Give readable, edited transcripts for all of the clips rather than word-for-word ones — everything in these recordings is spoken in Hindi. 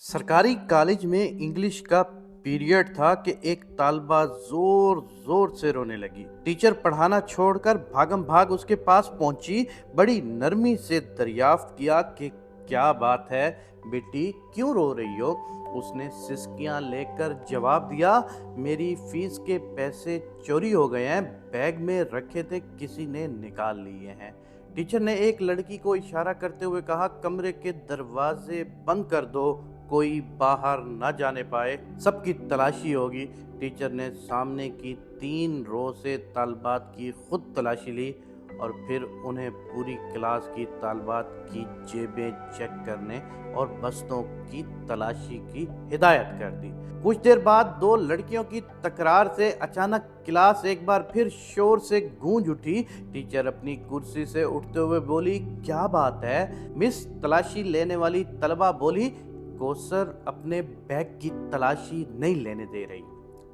सरकारी कॉलेज में इंग्लिश का पीरियड था कि एक तालबा जोर जोर से रोने लगी। टीचर पढ़ाना छोड़कर भागम भाग उसके पास पहुंची। बड़ी नरमी से दरियाफ्त किया कि क्या बात है बेटी, क्यों रो रही हो। उसने सिसकियां लेकर जवाब दिया, मेरी फीस के पैसे चोरी हो गए हैं, बैग में रखे थे, किसी ने निकाल लिए हैं। टीचर ने एक लड़की को इशारा करते हुए कहा, कमरे के दरवाजे बंद कर दो, कोई बाहर न जाने पाए, सबकी तलाशी होगी। टीचर ने सामने की 3 रो से तालबात की खुद तलाशी ली और फिर उन्हें पूरी क्लास की तालबात की जेबें चेक करने और बस्तों की तलाशी की हिदायत कर दी। कुछ देर बाद 2 लड़कियों की तकरार से अचानक क्लास एक बार फिर शोर से गूंज उठी। टीचर अपनी कुर्सी से उठते हुए बोली, क्या बात है मिस। तलाशी लेने वाली तलबा बोली, कोसर अपने बैग की तलाशी नहीं लेने दे रही।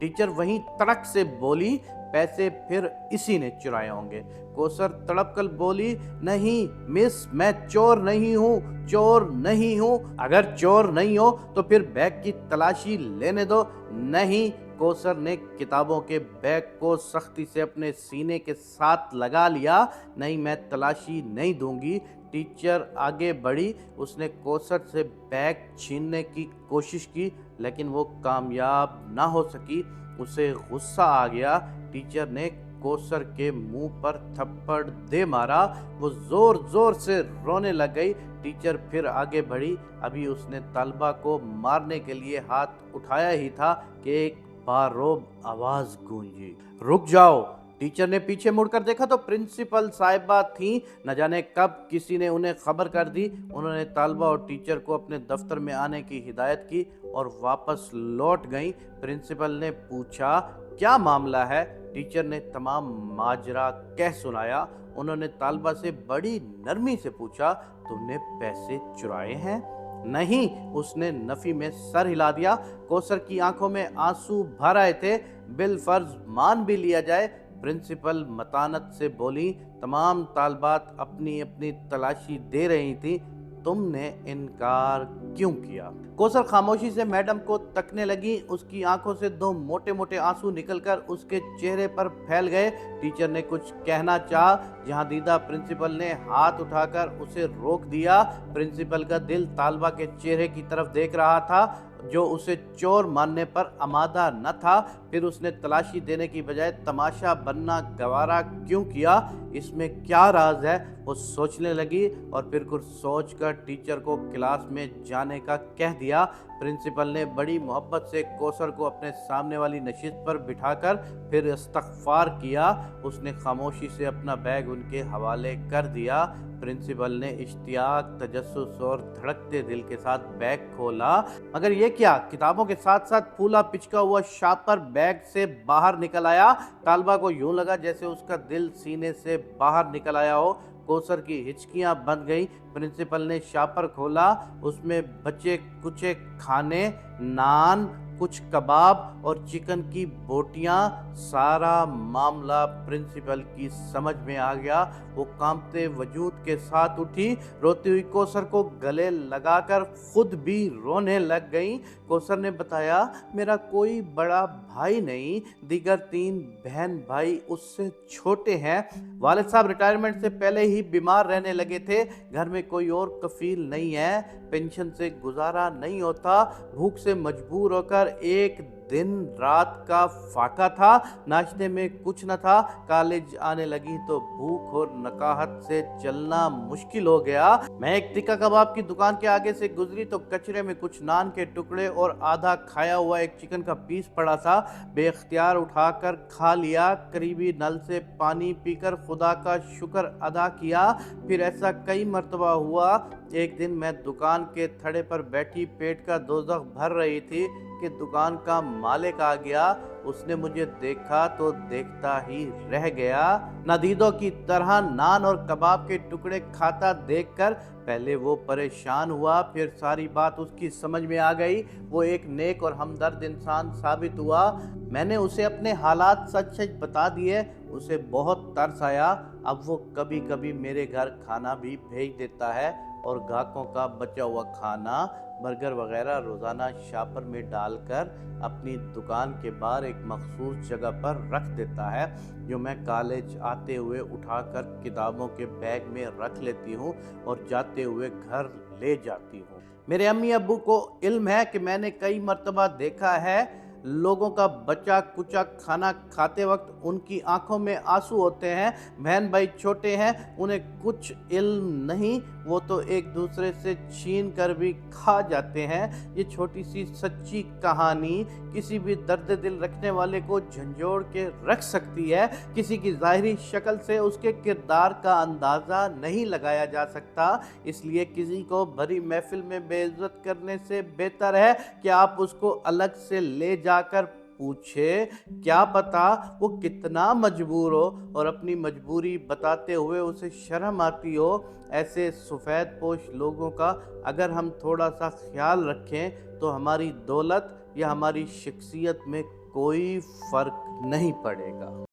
टीचर वहीं तड़क से बोली, पैसे फिर इसी ने चुराए होंगे। कोसर तड़प कर बोली, नहीं मिस, मैं चोर नहीं हूँ, चोर नहीं हूँ। अगर चोर नहीं हो तो फिर बैग की तलाशी लेने दो। नहीं। कोसर ने किताबों के बैग को सख्ती से अपने सीने के साथ लगा लिया। नहीं, मैं तलाशी नहीं दूंगी। टीचर आगे बढ़ी। उसने कोसर से बैग छीनने की कोशिश की लेकिन वो कामयाब ना हो सकी। उसे गुस्सा आ गया। टीचर ने कोसर के मुंह पर थप्पड़ दे मारा। वो जोर जोर से रोने लग गई। टीचर फिर आगे बढ़ी। अभी उसने तलबा को मारने के लिए हाथ उठाया ही था कि एक बारोब आवाज गूंजी, रुक जाओ। टीचर ने पीछे मुड़कर देखा तो प्रिंसिपल साहिबा थीं। न जाने कब किसी ने उन्हें खबर कर दी। उन्होंने तालबा और टीचर को अपने दफ्तर में आने की हिदायत की और वापस लौट गईं। प्रिंसिपल ने पूछा, क्या मामला है। टीचर ने तमाम माजरा कह सुनाया। उन्होंने तालबा से बड़ी नरमी से पूछा, तुमने पैसे चुराए हैं। नहीं, उसने नफी में सर हिला दिया। कोसर की आंखों में आंसू भर आए थे। बिल फर्ज मान भी लिया जाए। प्रिंसिपल मतानत से बोली, तमाम तालबात अपनी अपनी तलाशी दे रही थी, तुमने इनकार क्यों किया। कोसर खामोशी से मैडम को तकने लगी। उसकी आंखों से 2 मोटे मोटे आंसू निकलकर उसके चेहरे पर फैल गए। टीचर ने कुछ कहना चाहा, जहां दीदा प्रिंसिपल ने हाथ उठाकर उसे रोक दिया। प्रिंसिपल का दिल तालबा के चेहरे की तरफ देख रहा था जो उसे चोर मानने पर आमादा न था। फिर उसने तलाशी देने की बजाय तमाशा बनना गवारा क्यों किया, इसमें क्या राज है, वो सोचने लगी और फिर कुछ सोचकर टीचर को क्लास में जाने का कह दिया। प्रिंसिपल ने बड़ी मोहब्बत से कोसर को अपने सामने वाली नशिस्त पर बिठाकर फिर इस्तग़फ़ार किया। उसने खामोशी से अपना बैग उनके हवाले कर दिया। प्रिंसिपल ने इश्तियाक, तजस्सुस और धड़कते दिल के साथ बैग खोला। मगर ये क्या, किताबों के साथ साथ फूला पिचका हुआ शापर बैग से बाहर निकल आया। तालबा को यूं लगा जैसे उसका दिल सीने से बाहर निकल आया हो। कोसर की हिचकियां बंध गई। प्रिंसिपल ने शापर खोला। उसमें बचे कुचे खाने, नान, कुछ कबाब और चिकन की बोटियां। सारा मामला प्रिंसिपल की समझ में आ गया। वो कांपते वजूद के साथ उठी। रोती हुई कोसर को गले लगाकर खुद भी रोने लग गई। कोसर ने बताया, मेरा कोई बड़ा भाई नहीं, दीगर 3 बहन भाई उससे छोटे हैं। वालिद साहब रिटायरमेंट से पहले ही बीमार रहने लगे थे। घर में कोई और कफील नहीं है। पेंशन से गुजारा नहीं होता। भूख से मजबूर होकर एक दिन रात का फाका था। नाश्ते में कुछ न था। कॉलेज आने लगी तो भूख और नकाहत से चलना मुश्किल हो गया। मैं एक टिक्का कबाब की दुकान के आगे से गुजरी तो कचरे में कुछ नान के टुकड़े और आधा खाया हुआ एक चिकन का पीस पड़ा था। बेख्तियार उठाकर खा लिया। करीबी नल से पानी पीकर खुदा का शुक्र अदा किया। फिर ऐसा कई मर्तबा हुआ। एक दिन मैं दुकान के थड़े पर बैठी पेट का दोज़ख भर रही थी कि दुकान का मालिक आ गया। उसने मुझे देखा तो देखता ही रह गया। नादीदों की तरह नान और कबाब के टुकड़े खाता देखकर पहले वो परेशान हुआ, फिर सारी बात उसकी समझ में आ गई। वो एक नेक और हमदर्द इंसान साबित हुआ। मैंने उसे अपने हालात सच सच बता दिए। उसे बहुत तरस आया। अब वो कभी कभी मेरे घर खाना भी भेज देता है। और ग्राहकों का बचा हुआ खाना, बर्गर वगैरह रोज़ाना शॉपर में डालकर अपनी दुकान के बाहर एक मखसूस जगह पर रख देता है, जो मैं कॉलेज आते हुए उठाकर किताबों के बैग में रख लेती हूँ और जाते हुए घर ले जाती हूँ। मेरे अम्मी अब्बू को इल्म है कि मैंने कई मर्तबा देखा है लोगों का बचा कुचा खाना खाते वक्त उनकी आंखों में आंसू होते हैं। बहन भाई छोटे हैं, उन्हें कुछ इल्म नहीं, वो तो एक दूसरे से छीन कर भी खा जाते हैं। ये छोटी सी सच्ची कहानी किसी भी दर्द दिल रखने वाले को झंझोड़ के रख सकती है। किसी की ज़ाहिरी शक्ल से उसके किरदार का अंदाज़ा नहीं लगाया जा सकता, इसलिए किसी को भरी महफिल में बेइज्जत करने से बेहतर है कि आप उसको अलग से ले जाकर पूछे, क्या पता वो कितना मजबूर हो और अपनी मजबूरी बताते हुए उसे शर्म आती हो। ऐसे सफ़ेद पोश लोगों का अगर हम थोड़ा सा ख्याल रखें तो हमारी दौलत या हमारी शख्सियत में कोई फ़र्क नहीं पड़ेगा।